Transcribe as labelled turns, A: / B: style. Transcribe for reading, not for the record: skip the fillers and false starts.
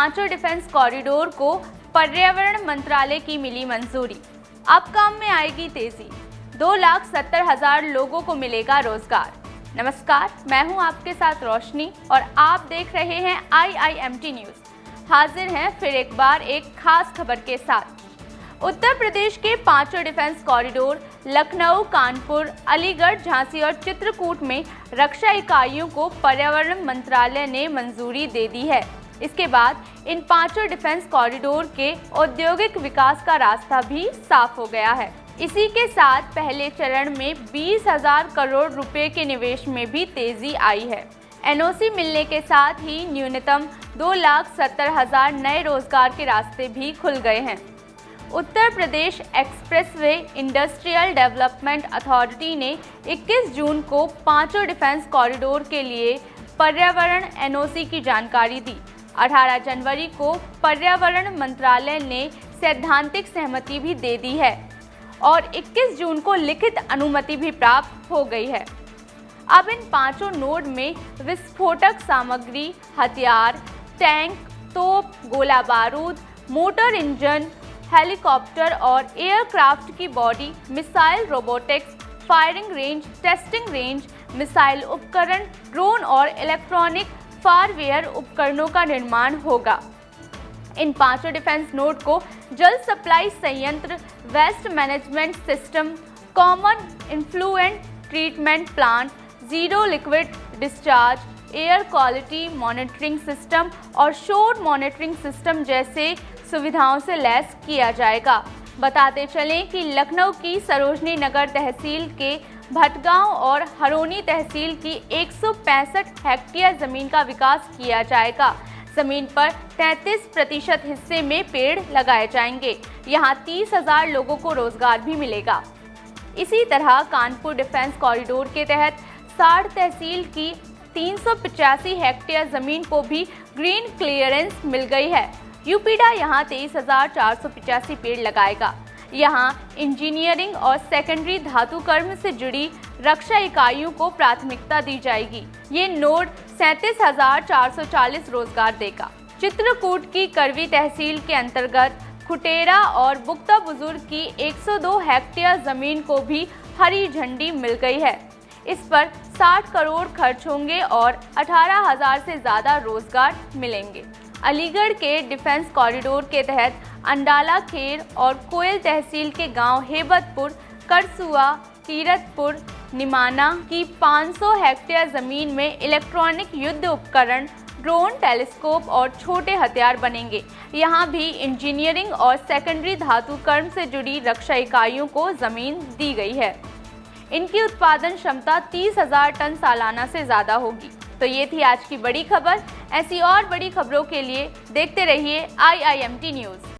A: पांचों defence corridor को पर्यावरण मंत्रालय की मिली मंजूरी। अब काम में आएगी तेजी। 2,70,000 लोगों को मिलेगा रोजगार। नमस्कार, मैं हूं आपके साथ रोशनी और आप देख रहे हैं IIMT न्यूज। हाजिर हैं फिर एक बार एक खास खबर के साथ। उत्तर प्रदेश के पांचों डिफेंस कॉरिडोर लखनऊ, कानपुर, अलीगढ़, झांसी और चित्रकूट में रक्षा इकाइयों को पर्यावरण मंत्रालय ने मंजूरी दे दी है। इसके बाद इन पांचों डिफेंस कॉरिडोर के औद्योगिक विकास का रास्ता भी साफ हो गया है। इसी के साथ पहले चरण में 20,000 करोड़ रुपए के निवेश में भी तेजी आई है। NOC मिलने के साथ ही न्यूनतम 2,70,000 नए रोजगार के रास्ते भी खुल गए हैं। Uttar Pradesh expressway industrial development authority ने 21 जून को पांचों डिफेंस कॉरिडोर के लिए पर्यावरण NOC की जानकारी दी। 18 जनवरी को पर्यावरण मंत्रालय ने सैद्धांतिक सहमति भी दे दी है और 21 जून को लिखित अनुमति भी प्राप्त हो गई है। अब इन पांचों नोड में विस्फोटक सामग्री, हथियार, टैंक, तोप, गोला बारूद, मोटर इंजन, हेलीकॉप्टर और एयरक्राफ्ट की body, missile, robotics, firing range, testing range, missile उपकरण, ड्रोन और इलेक्ट्रॉनिक फायरवेयर उपकरणों का निर्माण होगा। इन पांचों डिफेंस नोड को जल सप्लाई संयंत्र, waste management system, common influent treatment plant, zero liquid discharge, air quality monitoring system और शोर मॉनिटरिंग सिस्टम जैसे सुविधाओं से लैस किया जाएगा। बताते चलें कि लखनऊ की सरोजनी नगर तहसील के भटगांव और हरोनी तहसील की 165 हेक्टेयर जमीन का विकास किया जाएगा। जमीन पर 33% हिस्से में पेड़ लगाए जाएंगे। यहां 30,000 लोगों को रोजगार भी मिलेगा। इसी तरह कानपुर डिफेंस कॉरिडोर के तहत 60 तहसील की 385 हेक्टेयर जमीन को भी ग्रीन क्लियरेंस मिल गई है। यूपीडा यहां 23,485 पेड़ लगाएगा। यहां इंजीनियरिंग और सेकेंडरी धातु कर्म से जुड़ी रक्षा इकाइयों को प्राथमिकता दी जाएगी। ये नोड 37,440 रोजगार देगा। चित्रकूट की करवी तहसील के अंतर्गत खुटेरा और बुक्ता बुजुर्ग की 102 हेक्टेयर जमीन को भी हरी झंडी मिल गई है। इस पर 60 करोड़ खर्च होंगे और 18,000 से ज्यादा रोजगार मिलेंगे। अलीगढ़ के डिफेंस कॉरिडोर के तहत अंडाला खेर और कोयल तहसील के गांव हेबतपुर, करसुआ, तीरथपुर, निमाना की 500 हेक्टेयर जमीन में इलेक्ट्रॉनिक युद्ध उपकरण, ड्रोन, टेलीस्कोप और छोटे हथियार बनेंगे। यहां भी इंजीनियरिंग और सेकेंडरी धातु कर्म से जुड़ी रक्षा इकाइयों को जमीन दी गई है। इनकी उत्पादन क्षमता 30,000 टन सालाना से ज्यादा होगी। तो ये थी आज की बड़ी खबर। ऐसी और बड़ी खबरों के लिए देखते रहिए IIMT न्यूज।